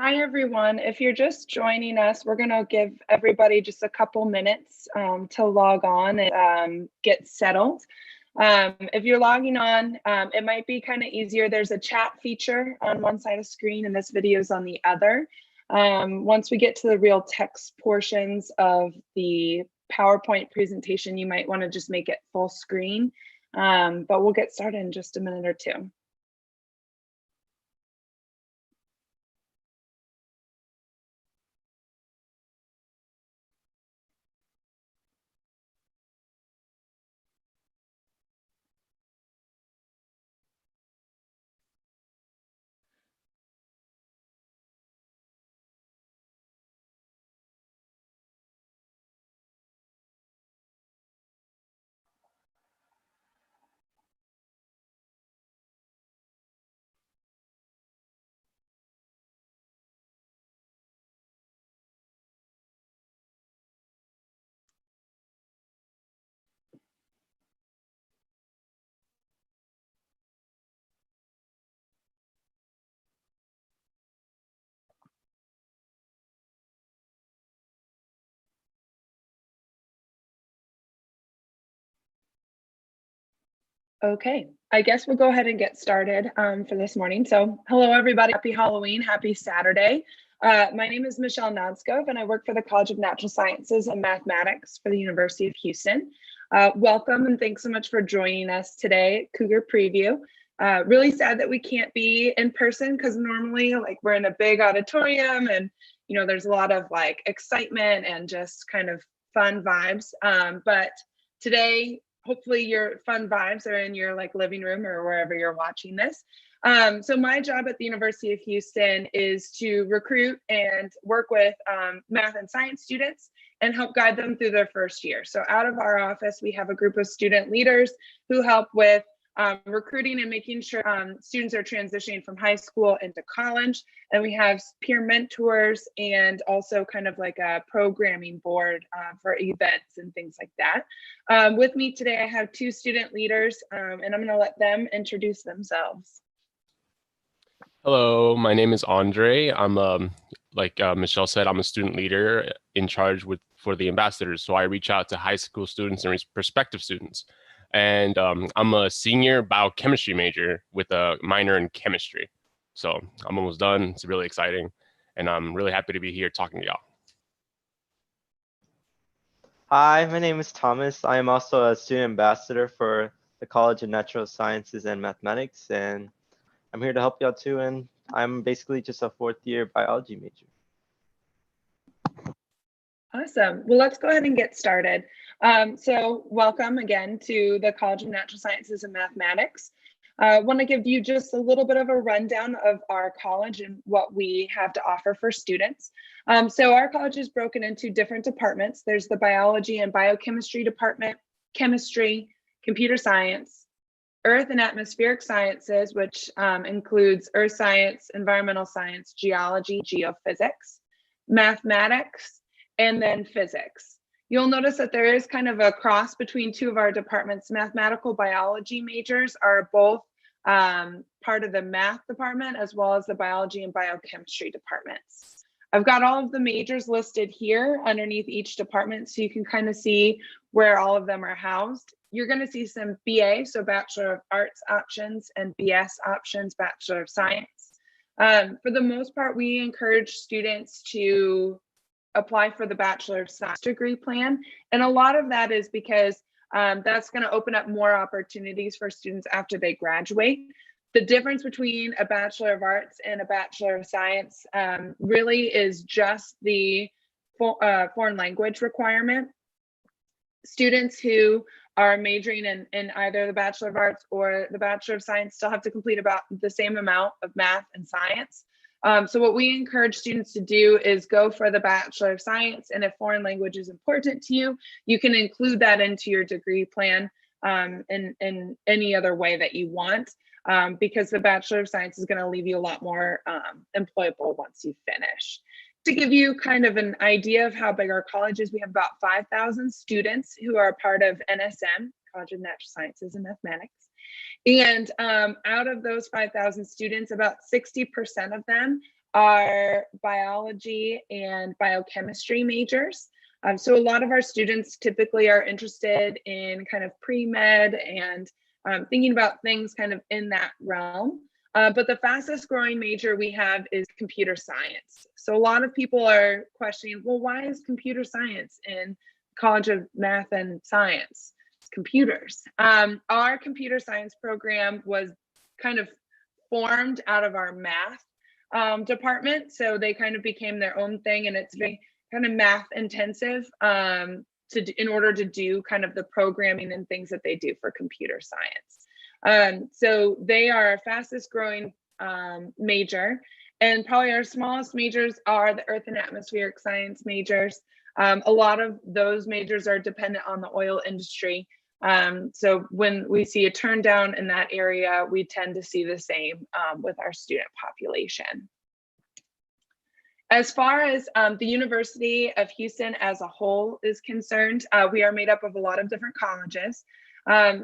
Hi, everyone. If you're just joining us, we're going to give everybody just a couple minutes to log on and get settled. If you're logging on, it might be kind of easier. There's a chat feature on one side of the screen and this video is on the other. Once we get to the real text portions of the PowerPoint presentation, you might want to just make it full screen, but we'll get started in just a minute or two. Okay, I guess we'll go ahead and get started for this morning. So hello, everybody. Happy Halloween. Happy Saturday. My name is Michelle Nadskov, and I work for the College of Natural Sciences and Mathematics for the University of Houston. Welcome, and thanks so much for joining us today at Cougar Preview. Really sad that we can't be in person because normally we're in a big auditorium and there's a lot of excitement and just kind of fun vibes. But today, hopefully your fun vibes are in your living room or wherever you're watching this. So my job at the University of Houston is to recruit and work with math and science students and help guide them through their first year. So out of our office, we have a group of student leaders who help with recruiting and making sure students are transitioning from high school into college. And we have peer mentors and also kind of like a programming board for events and things like that. With me today, I have two student leaders, and I'm going to let them introduce themselves. Hello, my name is Andre. I'm like Michelle said, I'm a student leader in charge for the ambassadors. So I reach out to high school students and prospective students. And I'm a senior biochemistry major with a minor in chemistry. So I'm almost done. It's really exciting. And I'm really happy to be here talking to y'all. Hi, my name is Thomas. I am also a student ambassador for the College of Natural Sciences and Mathematics, and I'm here to help you out too. And I'm basically just a fourth-year biology major. Awesome. Well, let's go ahead and get started. So welcome again to the College of Natural Sciences and Mathematics. I want to give you just a little bit of a rundown of our college and what we have to offer for students. So our college is broken into different departments. There's the biology and biochemistry department, chemistry, computer science, earth and atmospheric sciences, which includes earth science, environmental science, geology, geophysics, mathematics, and then physics. You'll notice that there is kind of a cross between two of our departments. Mathematical biology majors are both part of the math department as well as the biology and biochemistry departments. I've got all of the majors listed here underneath each department so you can kind of see where all of them are housed. You're going to see some BA, so Bachelor of Arts options, and BS options, Bachelor of Science. For the most part, we encourage students to apply for the Bachelor of Science degree plan. And a lot of that is because that's going to open up more opportunities for students after they graduate. The difference between a Bachelor of Arts and a Bachelor of Science really is just the foreign language requirement. Students who are majoring in either the Bachelor of Arts or the Bachelor of Science still have to complete about the same amount of math and science. So what we encourage students to do is go for the Bachelor of Science, and if foreign language is important to you, you can include that into your degree plan in any other way that you want, because the Bachelor of Science is going to leave you a lot more employable once you finish. To give you kind of an idea of how big our college is, we have about 5,000 students who are part of NSM, College of Natural Sciences and Mathematics. And out of those 5,000 students, about 60% of them are biology and biochemistry majors. So a lot of our students typically are interested in kind of pre-med and thinking about things kind of in that realm. But the fastest growing major we have is computer science. So a lot of people are questioning, well, why is computer science in College of Math and Science? It's computers. Our computer science program was kind of formed out of our math department. So they kind of became their own thing, and it's very kind of math intensive in order to do kind of the programming and things that they do for computer science. So they are our fastest growing major, and probably our smallest majors are the earth and atmospheric science majors. A lot of those majors are dependent on the oil industry. So when we see a turn down in that area, we tend to see the same with our student population. As far as the University of Houston as a whole is concerned, we are made up of a lot of different colleges.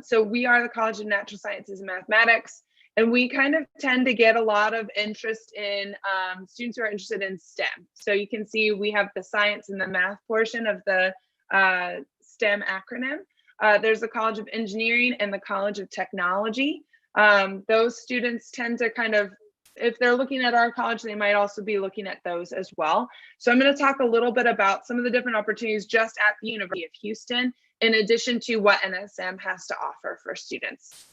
So we are the College of Natural Sciences and Mathematics, and we kind of tend to get a lot of interest in students who are interested in STEM. So you can see we have the science and the math portion of the STEM acronym. There's the College of Engineering and the College of Technology. Those students tend to kind of, if they're looking at our college, they might also be looking at those as well. So I'm going to talk a little bit about some of the different opportunities just at the University of Houston, in addition to what NSM has to offer for students.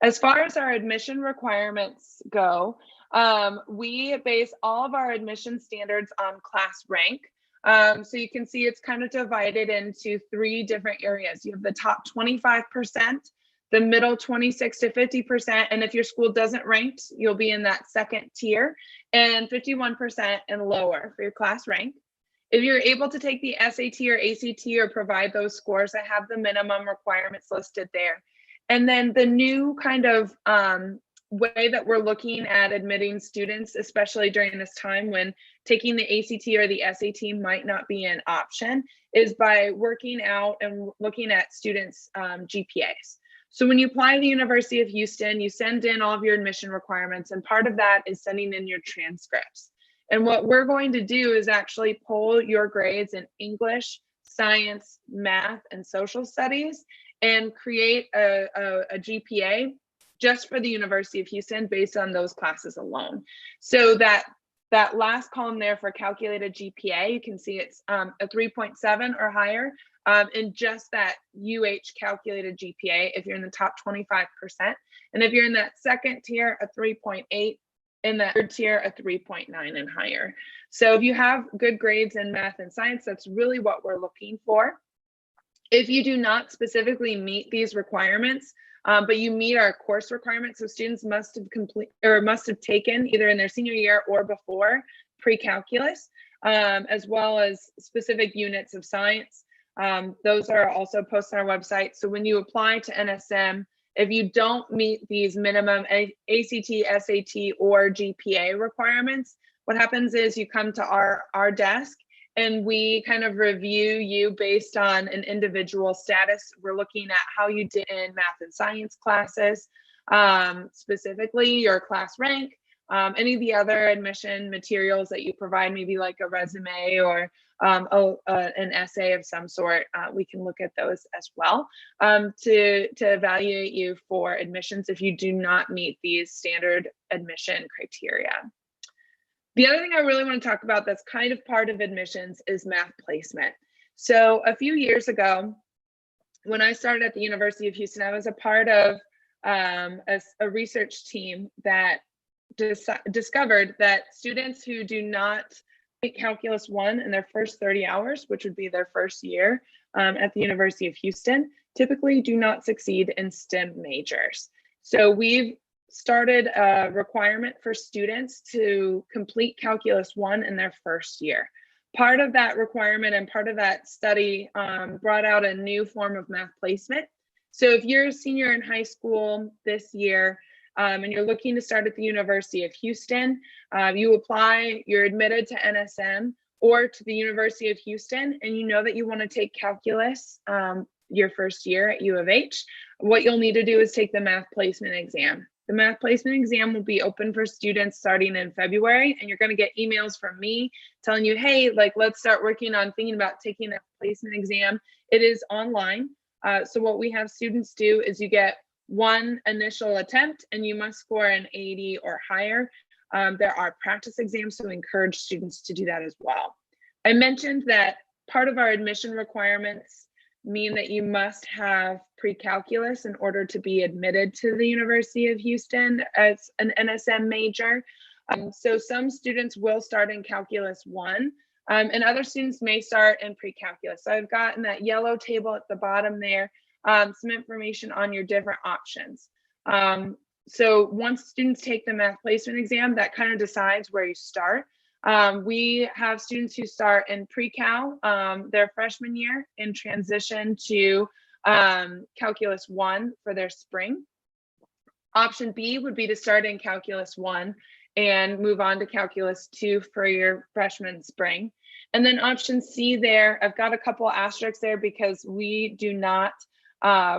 As far as our admission requirements go, we base all of our admission standards on class rank. So you can see it's kind of divided into 3 different areas. You have the top 25%, the middle 26 to 50%, and if your school doesn't rank, you'll be in that second tier, and 51% and lower for your class rank. If you're able to take the SAT or ACT or provide those scores, I have the minimum requirements listed there. And then the new kind of way that we're looking at admitting students, especially during this time when taking the ACT or the SAT might not be an option, is by working out and looking at students' GPAs. So when you apply to the University of Houston, you send in all of your admission requirements, and part of that is sending in your transcripts. And what we're going to do is actually pull your grades in English, science, math, and social studies and create a GPA just for the University of Houston based on those classes alone. So that last column there for calculated GPA, you can see it's a 3.7 or higher. In just that UH calculated GPA, if you're in the top 25%. And if you're in that second tier, a 3.8, in that third tier, a 3.9 and higher. So if you have good grades in math and science, that's really what we're looking for. If you do not specifically meet these requirements, but you meet our course requirements, so students must have taken either in their senior year or before pre-calculus, as well as specific units of science. Those are also posted on our website. So when you apply to NSM, if you don't meet these minimum ACT, SAT, or GPA requirements, what happens is you come to our desk and we kind of review you based on an individual status. We're looking at how you did in math and science classes, specifically your class rank, any of the other admission materials that you provide, maybe like a resume or an essay of some sort. We can look at those as well to evaluate you for admissions if you do not meet these standard admission criteria. The other thing I really want to talk about that's kind of part of admissions is math placement. So a few years ago, when I started at the University of Houston, I was a part of a research team that discovered that students who do not take Calculus 1 in their first 30 hours, which would be their first year at the University of Houston, typically do not succeed in STEM majors. So we've started a requirement for students to complete Calculus 1 in their first year. Part of that requirement and part of that study brought out a new form of math placement. So if you're a senior in high school this year and you're looking to start at the University of Houston, you apply, you're admitted to NSM or to the University of Houston, and you know that you want to take calculus your first year at U of H, what you'll need to do is take the math placement exam. The math placement exam will be open for students starting in February, and you're going to get emails from me telling you, hey, like, let's start working on thinking about taking a placement exam. It is online. So what we have students do is you get one initial attempt and you must score an 80 or higher. There are practice exams, so we encourage students to do that as well. I mentioned that part of our admission requirements mean that you must have pre-calculus in order to be admitted to the University of Houston as an NSM major. So some students will start in Calculus 1, and other students may start in pre-calculus. So I've got in that yellow table at the bottom there some information on your different options. So once students take the math placement exam, that kind of decides where you start. We have students who start in pre-cal their freshman year and transition to Calculus 1 for their spring. Option B would be to start in Calculus 1 and move on to Calculus 2 for your freshman spring. And then option C there, I've got a couple asterisks there because we do not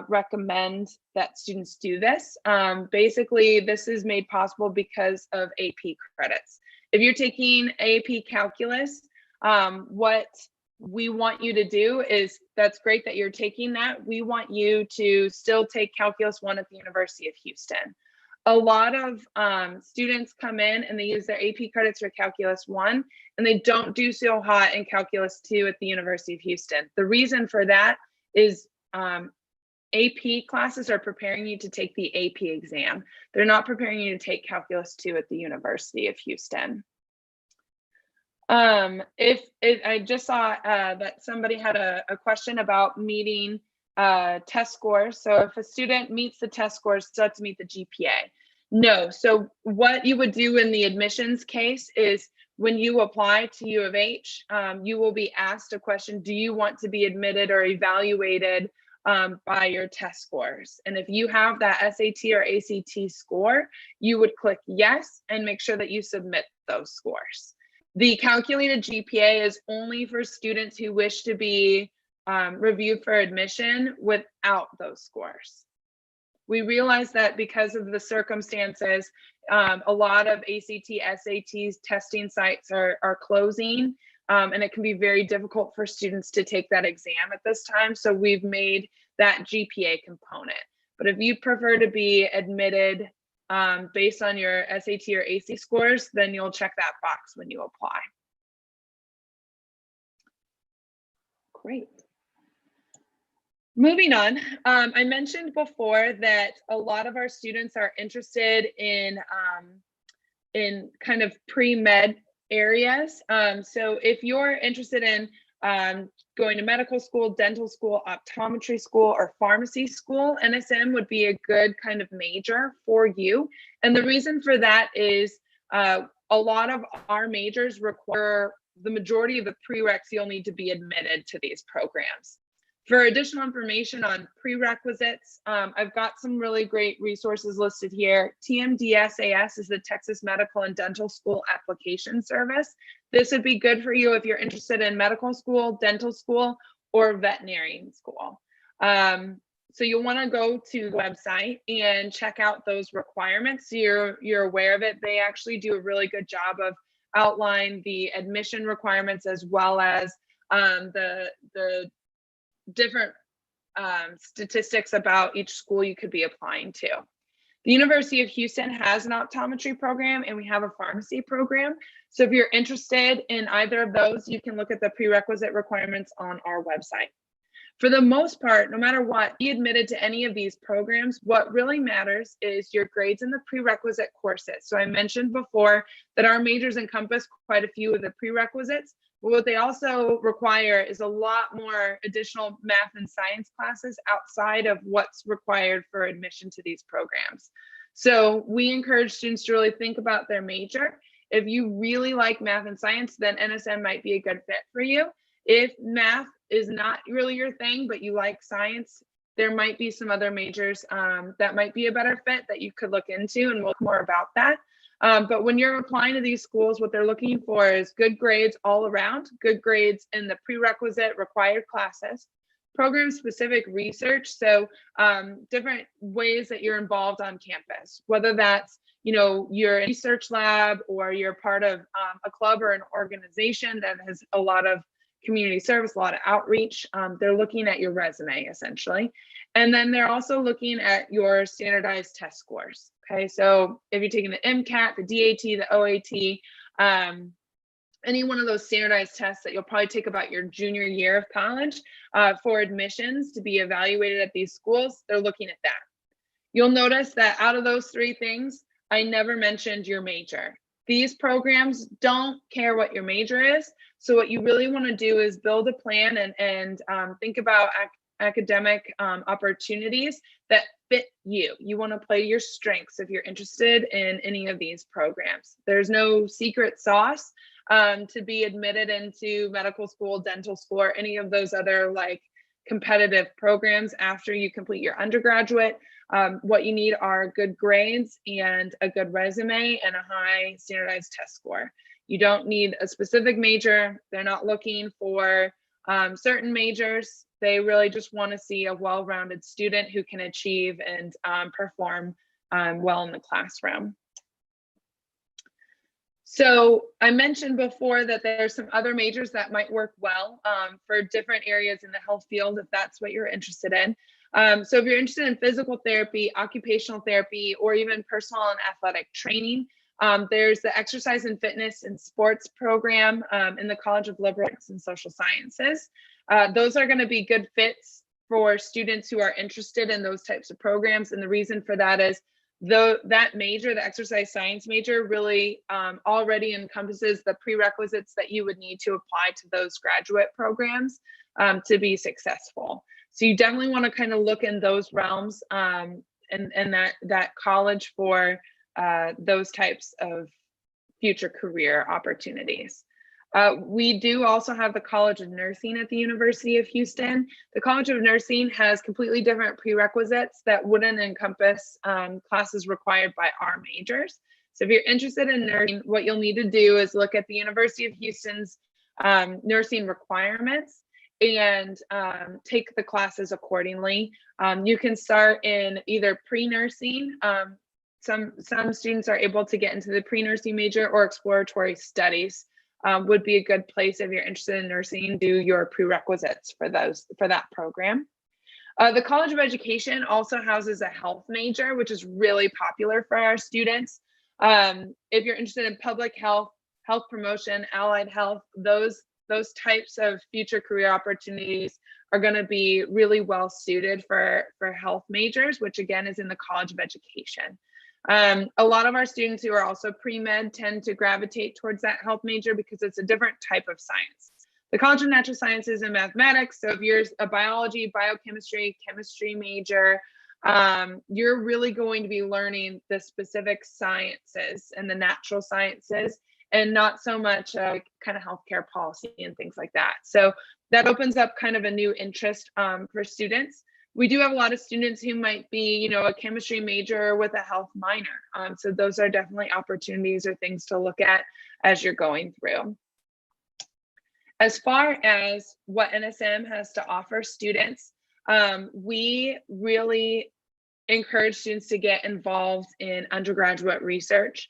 recommend that students do this. Basically, this is made possible because of AP credits. If you're taking AP Calculus, what we want you to do is, that's great that you're taking that. We want you to still take Calculus 1 at the University of Houston. A lot of students come in and they use their AP credits for Calculus 1, and they don't do so hot in Calculus 2 at the University of Houston. The reason for that is AP classes are preparing you to take the AP exam. They're not preparing you to take Calculus 2 at the University of Houston. I just saw that somebody had a question about meeting test scores. So if a student meets the test scores, does to meet the GPA? No. So what you would do in the admissions case is when you apply to U of H, you will be asked a question, do you want to be admitted or evaluated by your test scores? And if you have that SAT or ACT score, you would click yes and make sure that you submit those scores. The calculated GPA is only for students who wish to be reviewed for admission without those scores. We realize that because of the circumstances, a lot of ACT, SATs testing sites are closing, and it can be very difficult for students to take that exam at this time. So we've made that GPA component. But if you prefer to be admitted based on your SAT or AC scores, then you'll check that box when you apply. Great. Moving on, I mentioned before that a lot of our students are interested in kind of pre-med areas. So if you're interested in going to medical school, dental school, optometry school, or pharmacy school, NSM would be a good kind of major for you. And the reason for that is a lot of our majors require the majority of the prereqs you'll need to be admitted to these programs. For additional information on prerequisites, I've got some really great resources listed here. TMDSAS is the Texas Medical and Dental School Application Service. This would be good for you if you're interested in medical school, dental school, or veterinary school. So you'll want to go to the website and check out those requirements so you're aware of it. They actually do a really good job of outlining the admission requirements as well as the different statistics about each school you could be applying to. The University of Houston has an optometry program and we have a pharmacy program. So if you're interested in either of those, you can look at the prerequisite requirements on our website. For the most part, no matter what, be admitted to any of these programs, what really matters is your grades in the prerequisite courses. So I mentioned before that our majors encompass quite a few of the prerequisites. But what they also require is a lot more additional math and science classes outside of what's required for admission to these programs. So we encourage students to really think about their major. If you really like math and science, then NSM might be a good fit for you. If math is not really your thing, but you like science, there might be some other majors that might be a better fit that you could look into, and we'll look more about that. But when you're applying to these schools, what they're looking for is good grades all around, good grades in the prerequisite required classes, program specific research. So different ways that you're involved on campus, whether that's, you're in a research lab or you're part of a club or an organization that has a lot of community service, a lot of outreach. They're looking at your resume essentially. And then they're also looking at your standardized test scores. Okay, so if you're taking the MCAT, the DAT, the OAT, any one of those standardized tests that you'll probably take about your junior year of college for admissions to be evaluated at these schools, they're looking at that. You'll notice that out of those three things, I never mentioned your major. These programs don't care what your major is. So what you really want to do is build a plan and think about academic opportunities that fit you. You want to play your strengths if you're interested in any of these programs. There's no secret sauce to be admitted into medical school, dental school, or any of those other like competitive programs after you complete your undergraduate. What you need are good grades and a good resume and a high standardized test score. You don't need a specific major. They're not looking for certain majors. They really just want to see a well-rounded student who can achieve and perform well in the classroom. So I mentioned before that there's some other majors that might work well for different areas in the health field, if that's what you're interested in. So if you're interested in physical therapy, occupational therapy, or even personal and athletic training, there's the exercise and fitness and sports program in the College of Liberal Arts and Social Sciences. Those are going to be good fits for students who are interested in those types of programs. And the reason for that is that major, the exercise science major, really already encompasses the prerequisites that you would need to apply to those graduate programs to be successful. So you definitely want to kind of look in those realms and that college for those types of future career opportunities. We do also have the College of Nursing at the University of Houston. The College of Nursing has completely different prerequisites that wouldn't encompass classes required by our majors. So if you're interested in nursing, what you'll need to do is look at the University of Houston's nursing requirements and take the classes accordingly. You can start in either pre-nursing. Some students are able to get into the pre-nursing major, or exploratory studies would be a good place if you're interested in nursing. Do your prerequisites for that program. The College of Education also houses a health major, which is really popular for our students. If you're interested in public health, health promotion, allied health, those types of future career opportunities are going to be really well suited for health majors, which again is in the College of Education. A lot of our students who are also pre-med tend to gravitate towards that health major because it's a different type of science. The College of Natural Sciences and Mathematics, so if you're a biology, biochemistry, chemistry major, you're really going to be learning the specific sciences and the natural sciences, and not so much kind of healthcare policy and things like that. So that opens up kind of a new interest for students. We do have a lot of students who might be, a chemistry major with a health minor. So those are definitely opportunities or things to look at as you're going through. As far as what NSM has to offer students, we really encourage students to get involved in undergraduate research.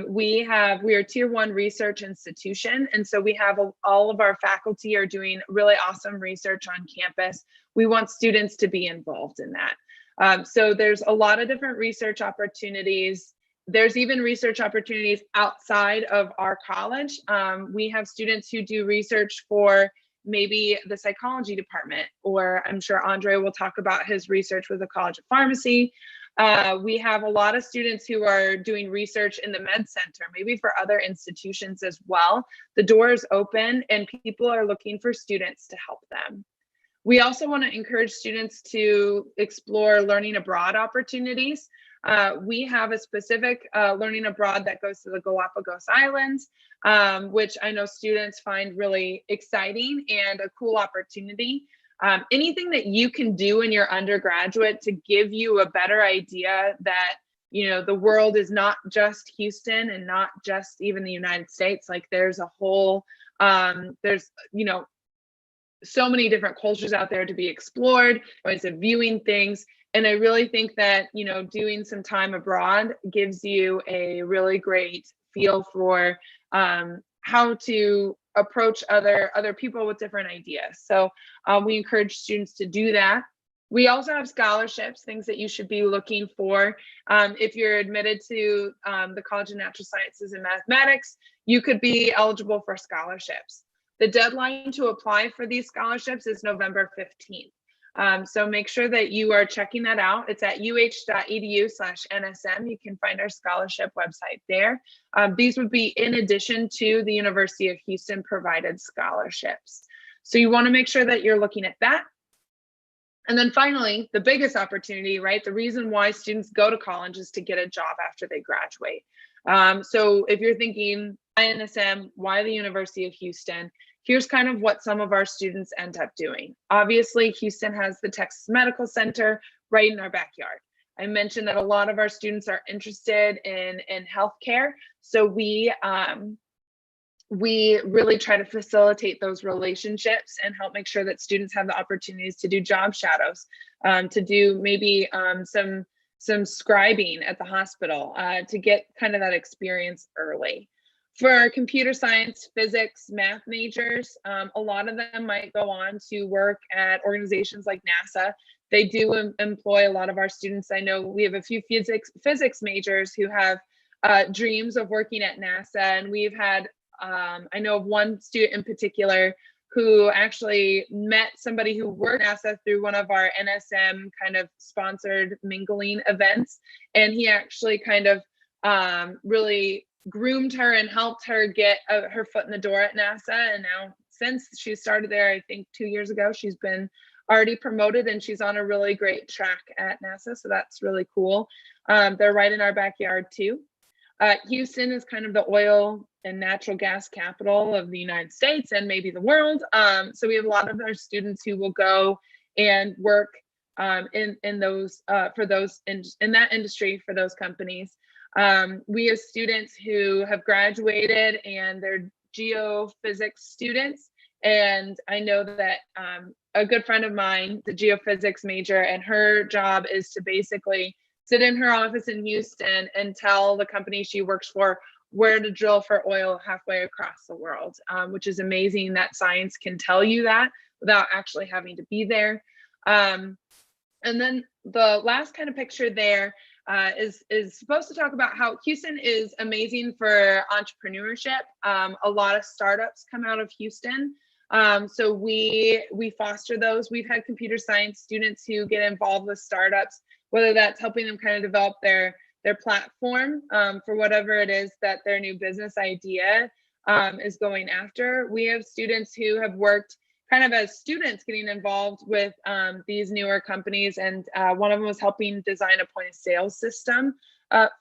We are a tier 1 research institution, and so we have all of our faculty are doing really awesome research on campus. We want students to be involved in that. So there's a lot of different research opportunities. There's even research opportunities outside of our college. We have students who do research for maybe the psychology department, or I'm sure Andre will talk about his research with the College of Pharmacy. We have a lot of students who are doing research in the med center, maybe for other institutions as well. The door is open and people are looking for students to help them. We also want to encourage students to explore learning abroad opportunities. We have a specific learning abroad that goes to the Galapagos Islands, which I know students find really exciting and a cool opportunity. Anything that you can do in your undergraduate to give you a better idea that, the world is not just Houston and not just even the United States. Like there's a whole, so many different cultures out there to be explored, ways of viewing things. And I really think that, you know, doing some time abroad gives you a really great feel for how to approach other people with different ideas. So we encourage students to do that. We also have scholarships, things that you should be looking for. If you're admitted to the College of Natural Sciences and Mathematics, you could be eligible for scholarships. The deadline to apply for these scholarships is November 15th. So make sure that you are checking that out. It's at uh.edu/NSM. You can find our scholarship website there. These would be in addition to the University of Houston provided scholarships. So you want to make sure that you're looking at that. And then finally, the biggest opportunity, right? The reason why students go to college is to get a job after they graduate. So if you're thinking, why NSM, why the University of Houston? Here's kind of what some of our students end up doing. Obviously, Houston has the Texas Medical Center right in our backyard. I mentioned that a lot of our students are interested in healthcare. So we really try to facilitate those relationships and help make sure that students have the opportunities to do job shadows, to do maybe some scribing at the hospital, to get kind of that experience early. For our computer science, physics, math majors, a lot of them might go on to work at organizations like NASA. They do employ a lot of our students. I know we have a few physics majors who have dreams of working at NASA, and we've had I know of one student in particular who actually met somebody who worked at NASA through one of our NSM kind of sponsored mingling events. And he actually kind of really groomed her and helped her get her foot in the door at NASA. And now since she started there, I think 2 years ago, she's been already promoted and she's on a really great track at NASA. So that's really cool. They're right in our backyard too. Houston is kind of the oil and natural gas capital of the United States and maybe the world. So we have a lot of our students who will go and work in that industry for those companies. We have students who have graduated and they're geophysics students. And I know that a good friend of mine, the geophysics major, and her job is to basically sit in her office in Houston and tell the company she works for where to drill for oil halfway across the world, which is amazing that science can tell you that without actually having to be there. And then the last kind of picture there is supposed to talk about how Houston is amazing for entrepreneurship. A lot of startups come out of Houston. So we foster those. We've had computer science students who get involved with startups, whether that's helping them kind of develop their platform for whatever it is that their new business idea is going after. We have students who have worked kind of as students getting involved with these newer companies. And one of them was helping design a point of sale system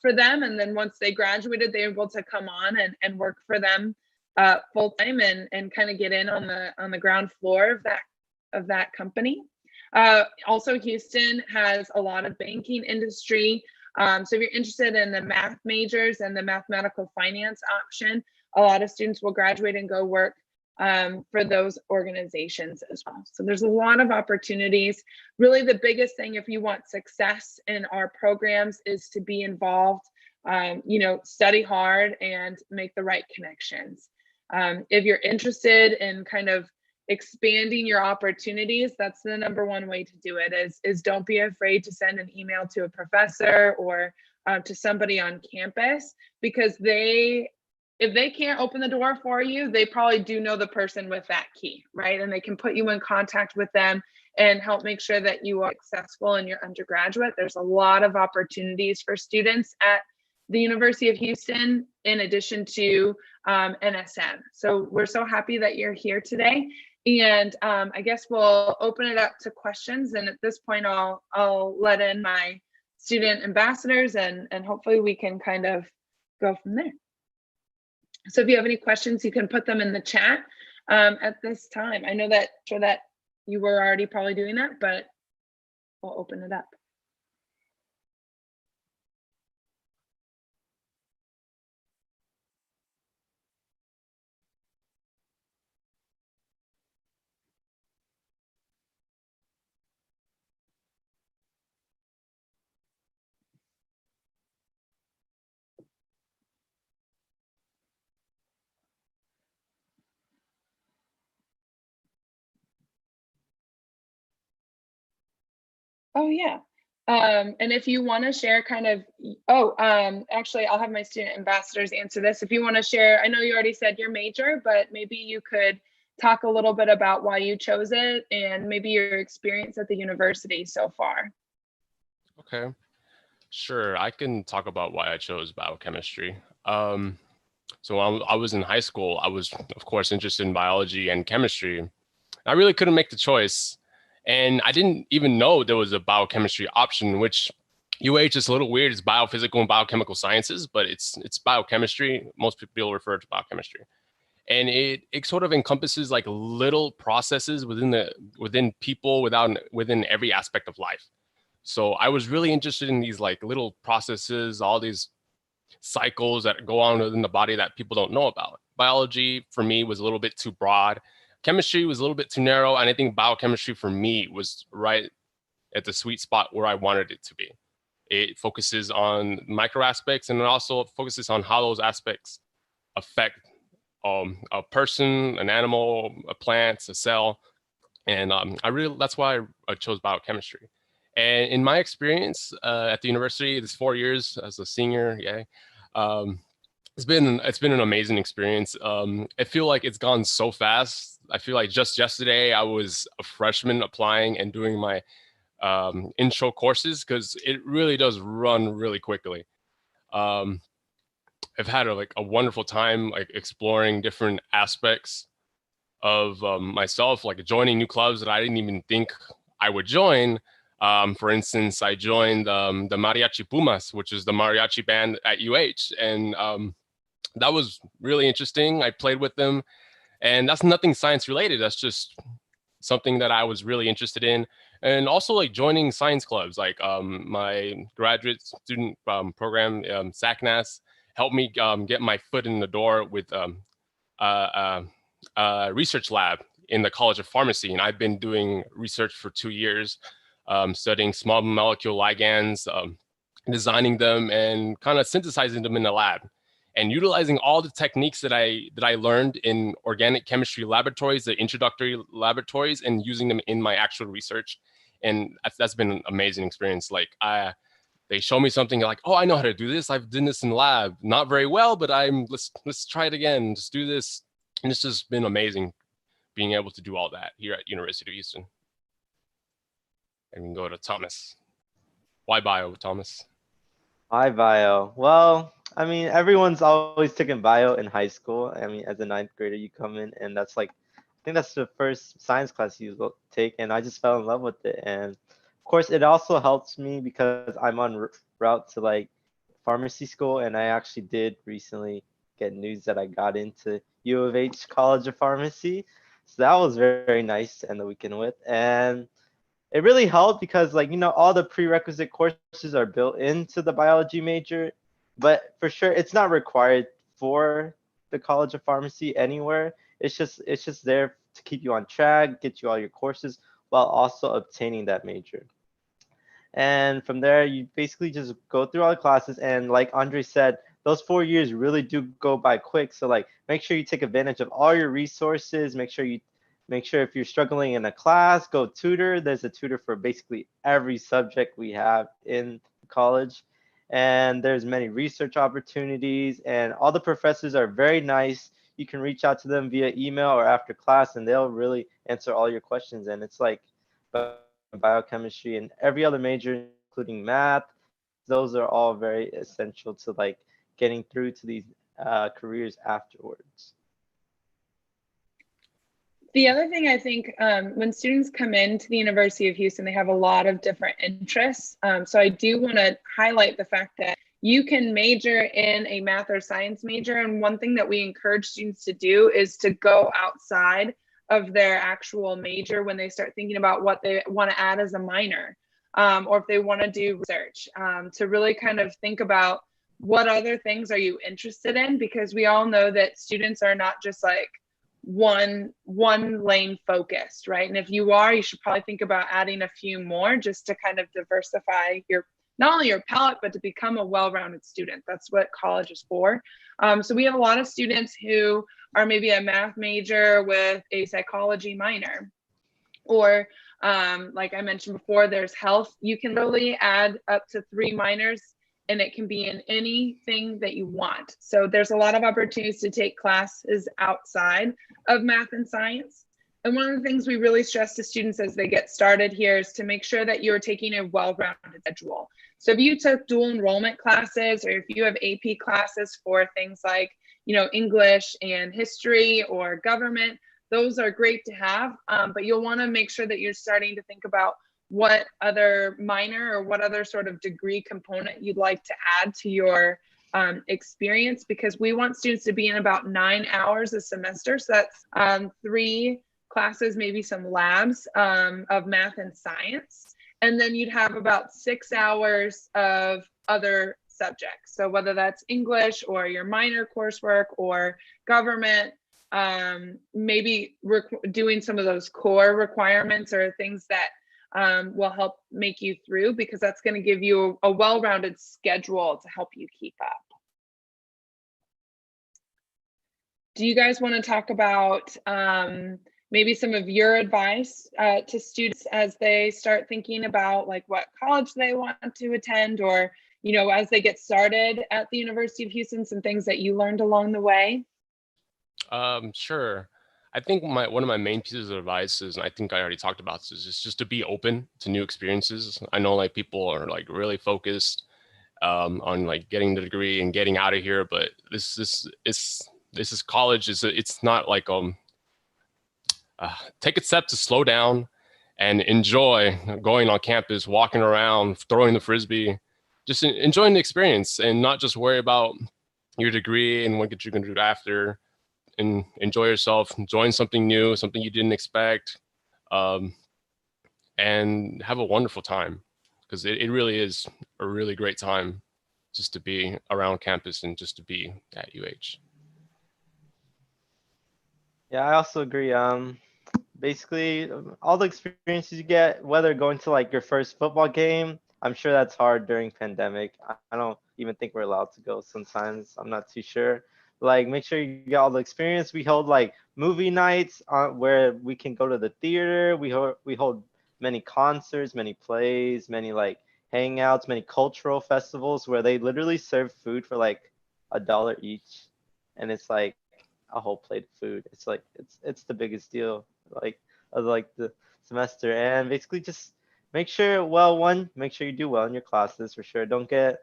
for them. And then once they graduated, they were able to come on and work for them full time and kind of get in on the ground floor of that company. Also, Houston has a lot of banking industry. So if you're interested in the math majors and the mathematical finance option, a lot of students will graduate and go work for those organizations as well. So there's a lot of opportunities. Really, the biggest thing if you want success in our programs is to be involved, study hard and make the right connections. If you're interested in kind of expanding your opportunities, that's the number one way to do it is don't be afraid to send an email to a professor or to somebody on campus, because if they can't open the door for you, they probably do know the person with that key, right? And they can put you in contact with them and help make sure that you are successful in your undergraduate. There's a lot of opportunities for students at the University of Houston, in addition to NSM. So we're so happy that you're here today. And I guess we'll open it up to questions. And at this point, I'll let in my student ambassadors and hopefully we can kind of go from there. So if you have any questions, you can put them in the chat at this time. I know that you were already probably doing that, but we'll open it up. Oh, yeah. And if you want to share kind of, actually, I'll have my student ambassadors answer this. If you want to share, I know you already said your major, but maybe you could talk a little bit about why you chose it and maybe your experience at the university so far. Okay, sure. I can talk about why I chose biochemistry. So when I was in high school, I was, of course, interested in biology and chemistry. I really couldn't make the choice. And I didn't even know there was a biochemistry option, which UH is a little weird. It's biophysical and biochemical sciences, but it's biochemistry. Most people refer to biochemistry. And it sort of encompasses like little processes within people within every aspect of life. So I was really interested in these like little processes, all these cycles that go on within the body that people don't know about. Biology for me was a little bit too broad. Chemistry was a little bit too narrow. And I think biochemistry for me was right at the sweet spot where I wanted it to be. It focuses on micro aspects and it also focuses on how those aspects affect a person, an animal, a plant, a cell. And that's why I chose biochemistry. And in my experience at the university, this 4 years as a senior, it's been an amazing experience. I feel like it's gone so fast. I feel like just yesterday I was a freshman applying and doing my intro courses because it really does run really quickly. I've had a wonderful time like exploring different aspects of myself, like joining new clubs that I didn't even think I would join. For instance, I joined the Mariachi Pumas, which is the mariachi band at UH, and that was really interesting. I played with them, and that's nothing science related. That's just something that I was really interested in. And also like joining science clubs, like my graduate student program, SACNAS, helped me get my foot in the door with research lab in the College of Pharmacy. And I've been doing research for 2 years, studying small molecule ligands, designing them and kind of synthesizing them in the lab and utilizing all the techniques that I learned in organic chemistry laboratories, the introductory laboratories, and using them in my actual research. And that's been an amazing experience. Like they show me something like, oh, I know how to do this. I've done this in lab, not very well, but let's try it again. Just do this. And it's just been amazing being able to do all that here at University of Houston. And we can go to Thomas. Why bio, Thomas? Why bio? Well, I mean, everyone's always taken bio in high school. I mean, as a ninth grader, you come in and that's like, I think that's the first science class you will take. And I just fell in love with it. And of course, it also helps me because I'm on route to like pharmacy school. And I actually did recently get news that I got into U of H College of Pharmacy. So that was very, very nice to end the weekend with. And it really helped because like, you know, all the prerequisite courses are built into the biology major, but for sure it's not required for the College of Pharmacy anywhere. It's just there to keep you on track, get you all your courses while also obtaining that major. And from there, you basically just go through all the classes. And like Andre said, those 4 years really do go by quick. So like, make sure you take advantage of all your resources. Make sure if you're struggling in a class, go tutor. There's a tutor for basically every subject we have in college. And there's many research opportunities and all the professors are very nice. You can reach out to them via email or after class and they'll really answer all your questions. And it's like biochemistry and every other major, including math, those are all very essential to like getting through to these careers afterwards. The other thing I think when students come into the University of Houston, they have a lot of different interests. So I do want to highlight the fact that you can major in a math or science major. And one thing that we encourage students to do is to go outside of their actual major when they start thinking about what they want to add as a minor, or if they want to do research, to really kind of think about what other things are you interested in, because we all know that students are not just like one lane focused, right? And if you are, you should probably think about adding a few more just to kind of diversify your, not only your palette, but to become a well-rounded student. That's what college is for. So we have a lot of students who are maybe a math major with a psychology minor, or Like I mentioned before, there's health. You can really add up to 3 minors, and it can be in anything that you want. So there's a lot of opportunities to take classes outside of math and science. And one of the things we really stress to students as they get started here is to make sure that you're taking a well-rounded schedule. So if you took dual enrollment classes, or if you have AP classes for things like, you know, English and history or government, those are great to have, but you'll want to make sure that you're starting to think about what other minor or what other sort of degree component you'd like to add to your experience, because we want students to be in about 9 hours a semester. So that's 3 classes, maybe some labs of math and science. And then you'd have about 6 hours of other subjects. So whether that's English or your minor coursework or government, maybe doing some of those core requirements or things that will help make you through, because that's going to give you a well-rounded schedule to help you keep up. Do you guys want to talk about maybe some of your advice to students as they start thinking about like what college they want to attend, or, you know, as they get started at the University of Houston, some things that you learned along the way? Sure. I think one of my main pieces of advice is, and I think I already talked about this, is just to be open to new experiences. I know like people are like really focused on like getting the degree and getting out of here, but this is college. It's not like take a step to slow down and enjoy going on campus, walking around, throwing the frisbee, just enjoying the experience, and not just worry about your degree and what you're going to do after. And enjoy yourself, join something new, something you didn't expect, and have a wonderful time, because it really is a really great time just to be around campus and just to be at UH. Yeah, I also agree. Basically, all the experiences you get, whether going to like your first football game, I'm sure that's hard during pandemic. I don't even think we're allowed to go sometimes. I'm not too sure. Like, make sure you get all the experience. We hold like movie nights where we can go to the theater. We hold many concerts, many plays, many like hangouts, many cultural festivals where they literally serve food for like $1 each, and it's like a whole plate of food. It's like it's the biggest deal like of like the semester. And basically just make sure, well, make sure you do well in your classes for sure. Don't get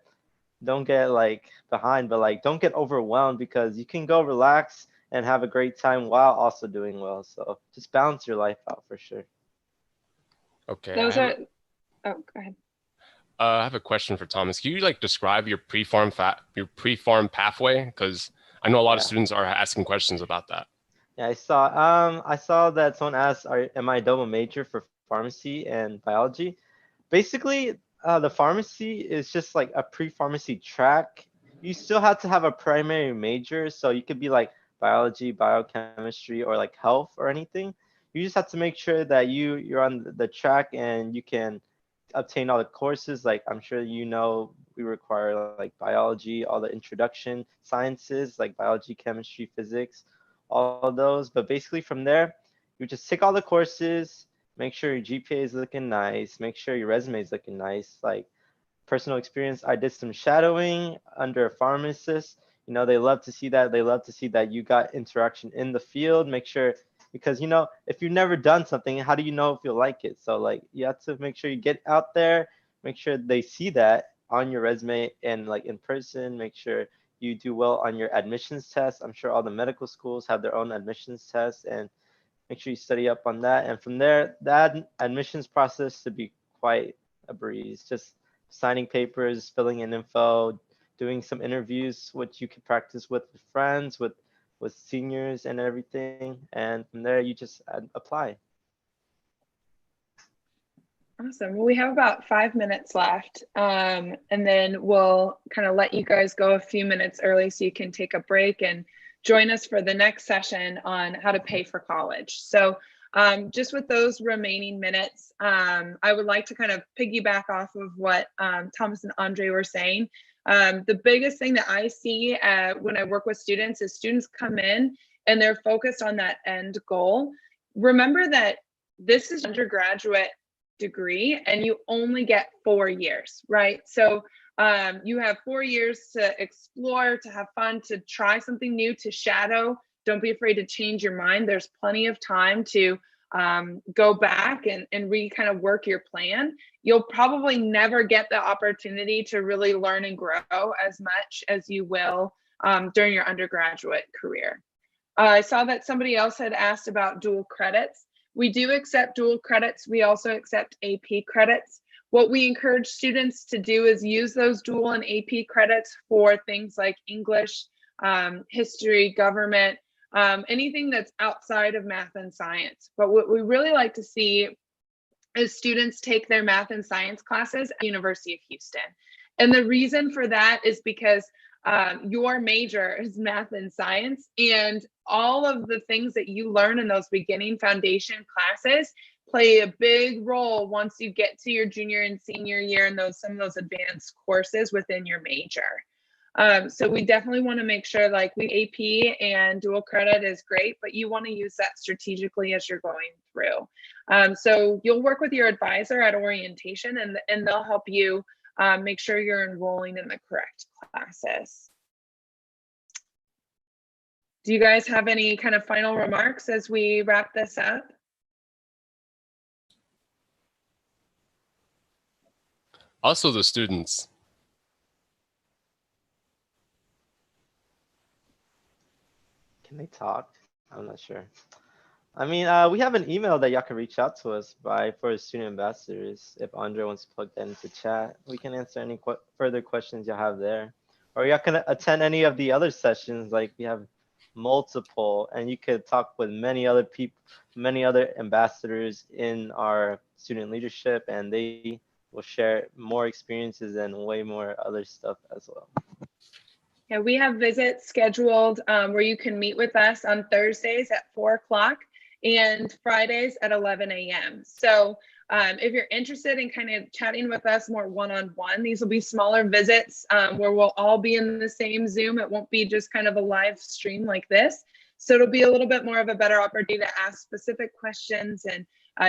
like behind, but like don't get overwhelmed, because you can go relax and have a great time while also doing well. So just balance your life out for sure. Okay. Oh, go ahead. I have a question for Thomas. Can you like describe your pre-pharm pathway? Because I know a lot of students are asking questions about that. Yeah, I saw that someone asked, am I a double major for pharmacy and biology? Basically, the pharmacy is just like a pre-pharmacy track. You still have to have a primary major, so you could be like biology, biochemistry, or like health or anything. You just have to make sure that you're on the track and you can obtain all the courses. Like I'm sure you know, we require like biology, all the introduction sciences like biology, chemistry, physics, all of those. But basically from there, you just take all the courses, make sure your GPA is looking nice, make sure your resume is looking nice. Like personal experience, I did some shadowing under a pharmacist. You know, they love to see that. They love to see that you got interaction in the field. Make sure, because you know, if you've never done something, how do you know if you'll like it? So like you have to make sure you get out there, make sure they see that on your resume and like in person. Make sure you do well on your admissions test. I'm sure all the medical schools have their own admissions tests, and make sure you study up on that. And from there, that admissions process should be quite a breeze. Just signing papers, filling in info, doing some interviews, which you can practice with friends, with seniors and everything. And from there, you just apply. Awesome. Well, we have about 5 minutes left, and then we'll kind of let you guys go a few minutes early so you can take a break and join us for the next session on how to pay for college. So just with those remaining minutes, I would like to kind of piggyback off of what Thomas and Andre were saying. The biggest thing that I see when I work with students is students come in and they're focused on that end goal. Remember that this is undergraduate degree and you only get 4 years, right? So you have 4 years to explore, to have fun, to try something new, to shadow. Don't be afraid to change your mind. There's plenty of time to go back and kind of work your plan. You'll probably never get the opportunity to really learn and grow as much as you will during your undergraduate career. I saw that somebody else had asked about dual credits. We do accept dual credits. We also accept AP credits. What we encourage students to do is use those dual and AP credits for things like English, history, government, anything that's outside of math and science. But what we really like to see is students take their math and science classes at the University of Houston. And the reason for that is because your major is math and science, and all of the things that you learn in those beginning foundation classes play a big role once you get to your junior and senior year and some of those advanced courses within your major. So we definitely want to make sure, like, AP and dual credit is great, but you want to use that strategically as you're going through. So you'll work with your advisor at orientation, and they'll help you make sure you're enrolling in the correct classes. Do you guys have any kind of final remarks as we wrap this up? Also, the students. Can they talk? I'm not sure. I mean, we have an email that y'all can reach out to us for student ambassadors. If Andre wants to plug that into chat, we can answer any further questions you have there. Or y'all can attend any of the other sessions, like we have multiple, and you could talk with many other people, many other ambassadors in our student leadership, and they will share more experiences and way more other stuff as well. Yeah, we have visits scheduled where you can meet with us on Thursdays at 4 o'clock and Fridays at 11 a.m. So if you're interested in kind of chatting with us more one-on-one, these will be smaller visits where we'll all be in the same Zoom. It won't be just kind of a live stream like this. So it'll be a little bit more of a better opportunity to ask specific questions and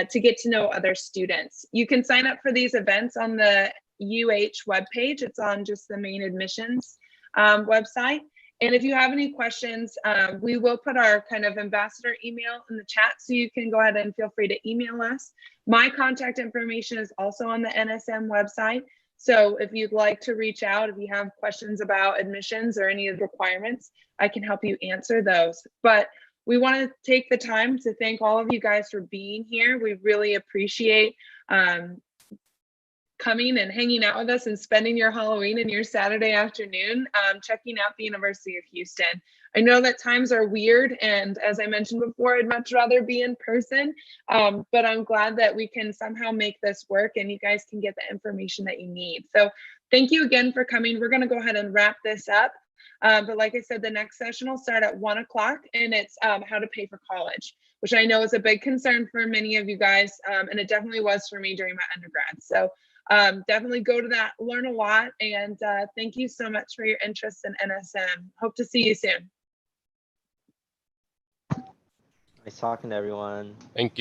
to get to know other students. You can sign up for these events on the UH webpage. It's on just the main admissions website. And if you have any questions, we will put our kind of ambassador email in the chat, so you can go ahead and feel free to email us. My contact information is also on the NSM website. So if you'd like to reach out, if you have questions about admissions or any of the requirements, I can help you answer those. But we want to take the time to thank all of you guys for being here. We really appreciate coming and hanging out with us and spending your Halloween and your Saturday afternoon checking out the University of Houston. I know that times are weird, and as I mentioned before, I'd much rather be in person, but I'm glad that we can somehow make this work and you guys can get the information that you need. So thank you again for coming. We're going to go ahead and wrap this up. But like I said, the next session will start at 1 o'clock, and it's how to pay for college, which I know is a big concern for many of you guys, and it definitely was for me during my undergrad. So definitely go to that, learn a lot, and thank you so much for your interest in NSM. Hope to see you soon. Nice talking to everyone. Thank you.